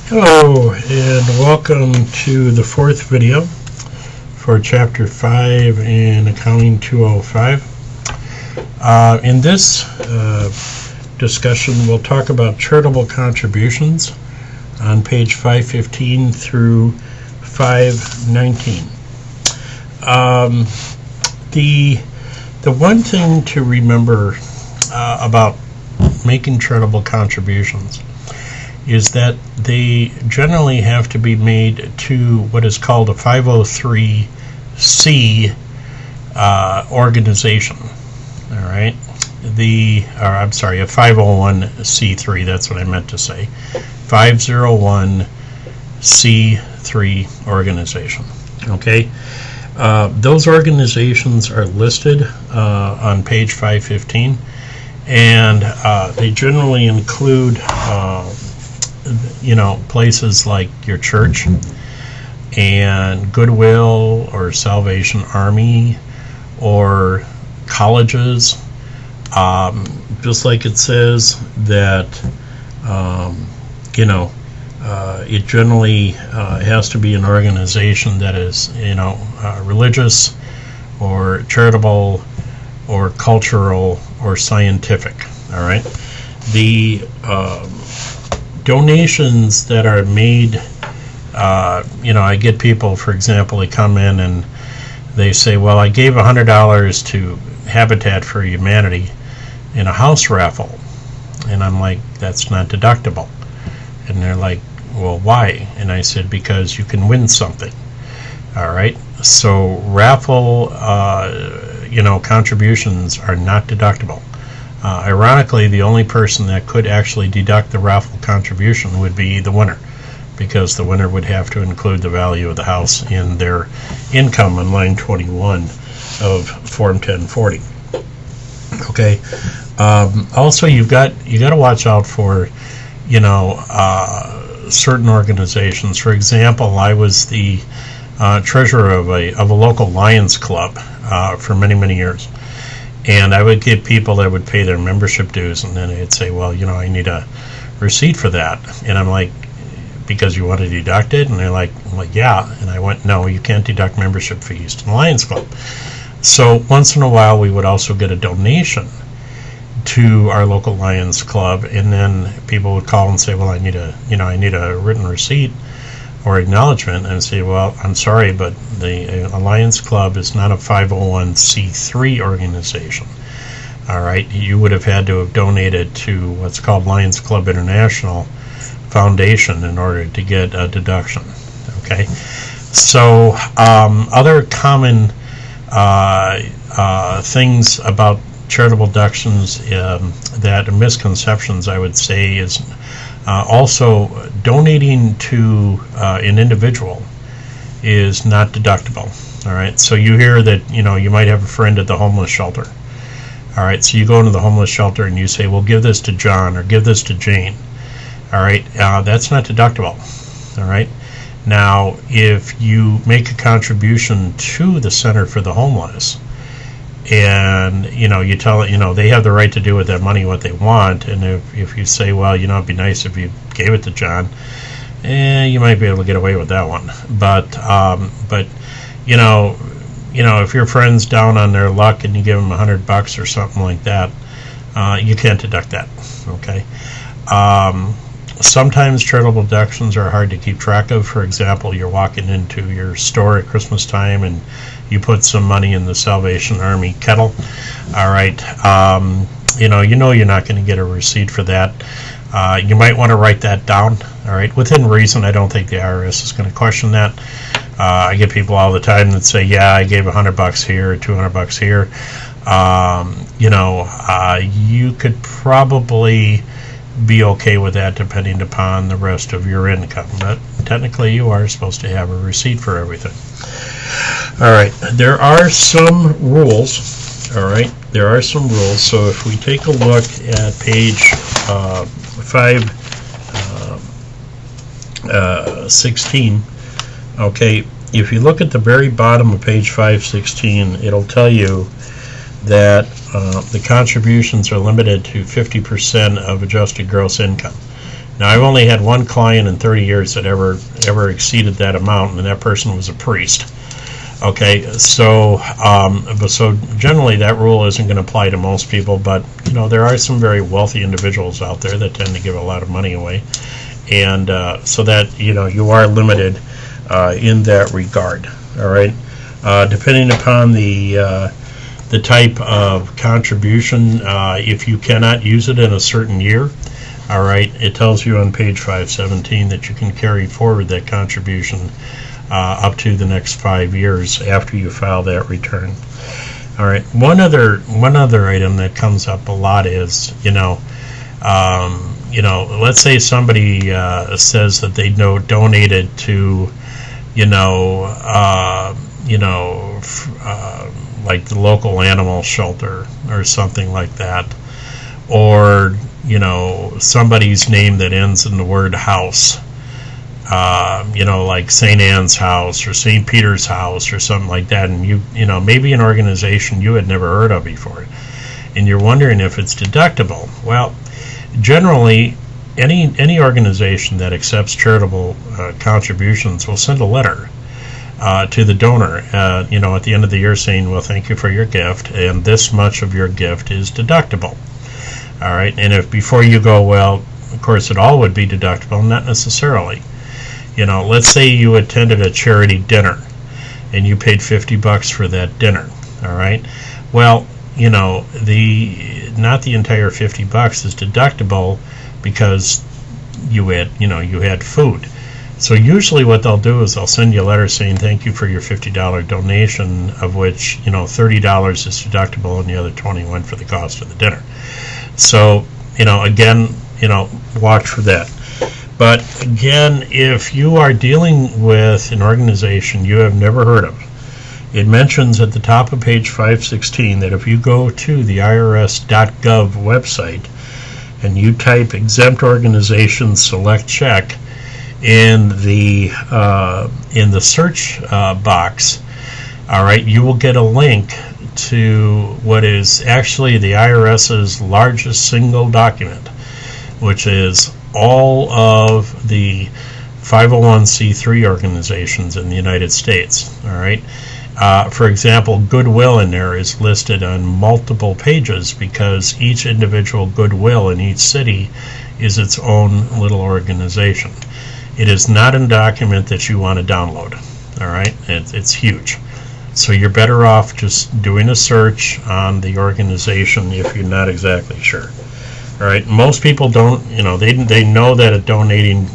Hello and welcome to the fourth video for Chapter 5 in Accounting 205. In this discussion we'll talk about charitable contributions on page 515 through 519. The one thing to remember about making charitable contributions is that they generally have to be made to what is called a 503c organization. All right, a 501c3. That's what I meant to say. 501c3 organization. Okay, those organizations are listed on page 515, and they generally include places like your church and Goodwill or Salvation Army or colleges, just like it says that it generally has to be an organization that is religious or charitable or cultural or scientific. All right, the donations that are made, I get people, for example, they come in and they say, well, I gave $100 to Habitat for Humanity in a house raffle. And I'm like, that's not deductible. And they're like, well, why? And I said, because you can win something. All right, so raffle contributions are not deductible. Ironically, the only person that could actually deduct the raffle contribution would be the winner, because the winner would have to include the value of the house in their income on line 21 of Form 1040. Okay. Also, you got to watch out for certain organizations. For example, I was the treasurer of a local Lions Club for many years. And I would get people that would pay their membership dues, and then they'd say, well, I need a receipt for that. And I'm like, because you want to deduct it? And they're like, well, yeah. And I went, no, you can't deduct membership fees to the Lions Club. So once in a while, we would also get a donation to our local Lions Club, and then people would call and say, well, I need a written receipt or acknowledgement, and say, well, I'm sorry, but the Lions Club is not a 501c3 organization. All right, you would have had to have donated to what's called Lions Club International Foundation in order to get a deduction. Okay, so other common things about charitable deductions that are misconceptions, I would say, is also donating to an individual is not deductible. All right, so you hear that you might have a friend at the homeless shelter. All right, so you go into the homeless shelter and you say, well, give this to John or give this to Jane. All right, that's not deductible. All right, now if you make a contribution to the Center for the Homeless, and you tell they have the right to do with that money what they want, and if you say, well, it'd be nice if you gave it to John, you might be able to get away with that one. But if your friend's down on their luck and you give them $100 or something like that, you can't deduct that. Okay. Sometimes charitable deductions are hard to keep track of. For example, you're walking into your store at Christmas time and you put some money in the Salvation Army kettle. All right, you're not going to get a receipt for that. You might want to write that down. All right, within reason. I don't think the IRS is going to question that. I get people all the time that say, yeah, I gave $100 here, $200 here. You could probably be okay with that depending upon the rest of your income, but technically you are supposed to have a receipt for everything. All right, there are some rules. All right, there are some rules. So if we take a look at page 516, okay, if you look at the very bottom of page 516, it'll tell you that the contributions are limited to 50% of adjusted gross income. Now, I've only had one client in 30 years that ever exceeded that amount, and that person was a priest. Okay, so so generally that rule isn't going to apply to most people, but there are some very wealthy individuals out there that tend to give a lot of money away, and so that you are limited in that regard. All right, depending upon the type of contribution, if you cannot use it in a certain year, all right, it tells you on page 517 that you can carry forward that contribution up to the next 5 years after you file that return. All right. One other item that comes up a lot is let's say somebody says that they donated to like the local animal shelter or something like that, or somebody's name that ends in the word house. Like St. Anne's House or St. Peter's House or something like that, and maybe an organization you had never heard of before, and you're wondering if it's deductible. Well, generally, any organization that accepts charitable contributions will send a letter to the donor, at the end of the year saying, well, thank you for your gift, and this much of your gift is deductible. All right, and if before you go, well, of course it all would be deductible, not necessarily. Let's say you attended a charity dinner and you paid $50 for that dinner. All right. Well, not the entire $50 is deductible because you had food. So usually what they'll do is they'll send you a letter saying thank you for your $50 donation, of which $30 is deductible and the other $20 went for the cost of the dinner. So again, watch for that. But again, if you are dealing with an organization you have never heard of, it mentions at the top of page 516 that if you go to the irs.gov website and you type exempt organizations select check in the search box, all right, you will get a link to what is actually the IRS's largest single document, which is all of the 501c3 organizations in the United States. All right. For example, Goodwill in there is listed on multiple pages because each individual Goodwill in each city is its own little organization. It is not a document that you want to download. All right. It's huge. So you're better off just doing a search on the organization if you're not exactly sure. All right, most people don't, they know that a donating,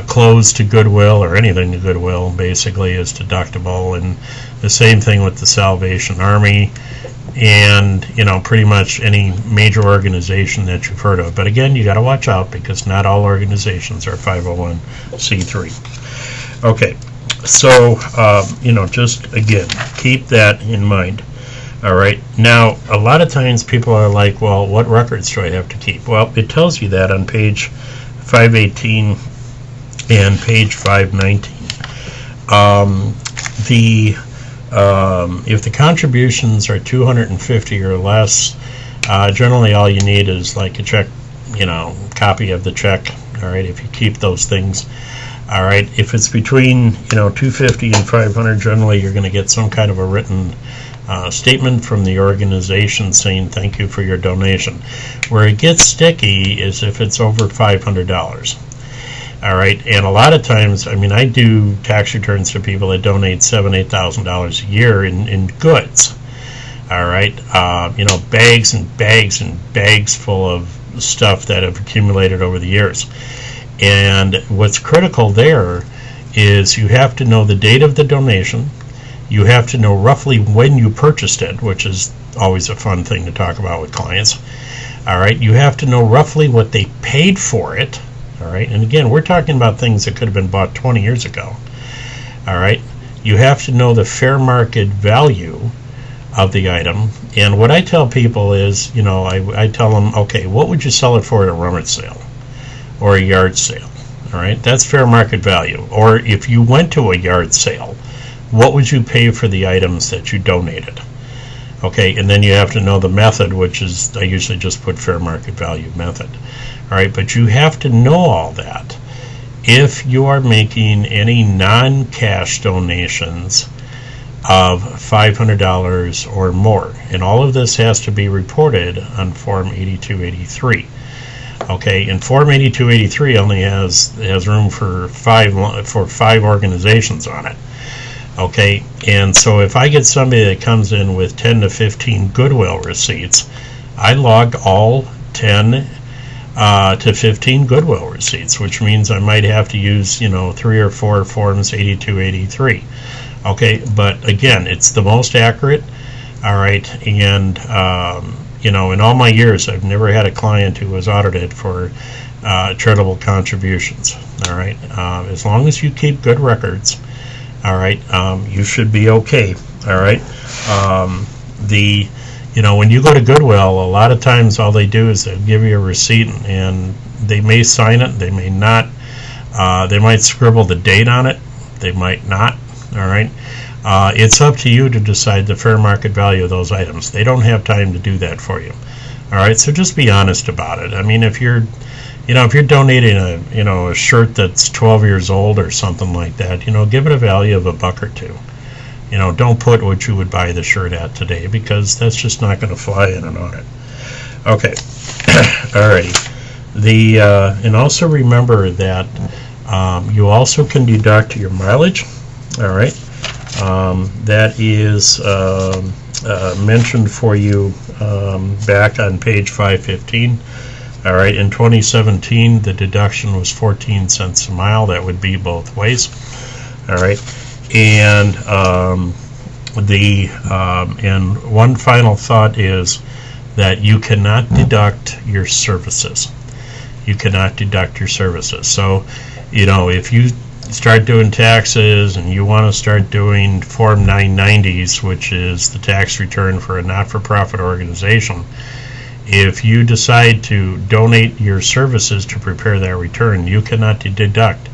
clothes to Goodwill or anything to Goodwill basically is deductible, and the same thing with the Salvation Army and, pretty much any major organization that you've heard of. But again, you got to watch out because not all organizations are 501c3. Okay, so, just again, keep that in mind. All right. Now, a lot of times people are like, well, what records do I have to keep? Well, it tells you that on page 518 and page 519. If the contributions are $250 or less, generally all you need is like a check, copy of the check. All right. If you keep those things. All right. If it's between, $250 and $500, generally you're going to get some kind of a written statement from the organization saying thank you for your donation. Where it gets sticky is if it's over $500. All right, and a lot of times, I do tax returns to people that donate $7,000, $8,000 a year in goods. All right, bags and bags and bags full of stuff that have accumulated over the years. And what's critical there is you have to know the date of the donation. You have to know roughly when you purchased it, which is always a fun thing to talk about with clients. All right, you have to know roughly what they paid for it. All right, and again, we're talking about things that could have been bought 20 years ago. All right, you have to know the fair market value of the item. And what I tell people is, I tell them, okay, what would you sell it for at a rummage sale or a yard sale? All right, that's fair market value. Or if you went to a yard sale, what would you pay for the items that you donated? Okay, and then you have to know the method, which is, I usually just put fair market value method. All right, but you have to know all that. If you are making any non-cash donations of $500 or more, and all of this has to be reported on Form 8283. Okay, and Form 8283 only has room for five organizations on it. Okay, and so if I get somebody that comes in with 10 to 15 goodwill receipts, I log all 10 to 15 goodwill receipts, which means I might have to use 3 or 4 forms 8283. Okay, but again, it's the most accurate. All right, and in all my years, I've never had a client who was audited for charitable contributions. All right, as long as you keep good records, all right, you should be okay. All right, when you go to Goodwill, a lot of times all they do is they'll give you a receipt, and they may sign it, they may not. They might scribble the date on it, they might not. All right, it's up to you to decide the fair market value of those items. They don't have time to do that for you. All right, so just be honest about it. I mean, if you're donating a shirt that's 12 years old or something like that, give it a value of $1 or $2. Don't put what you would buy the shirt at today, because that's just not going to fly in an audit. Okay, alrighty. And also remember that you also can deduct your mileage. All right, that is mentioned for you back on page 515. All right, in 2017, the deduction was 14 cents a mile. That would be both ways. All right, and and one final thought is that you cannot deduct your services. You cannot deduct your services. So, if you start doing taxes and you want to start doing Form 990s, which is the tax return for a not-for-profit organization, if you decide to donate your services to prepare that return, you cannot deduct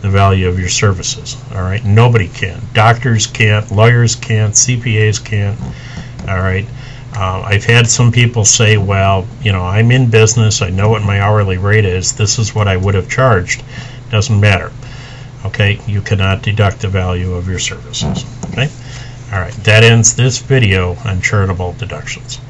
the value of your services. All right, nobody can. Doctors can't, lawyers can't, CPAs can't. All right, I've had some people say, well, I'm in business, I know what my hourly rate is, this is what I would have charged. Doesn't matter. Okay, you cannot deduct the value of your services. Okay, all right, that ends this video on charitable deductions.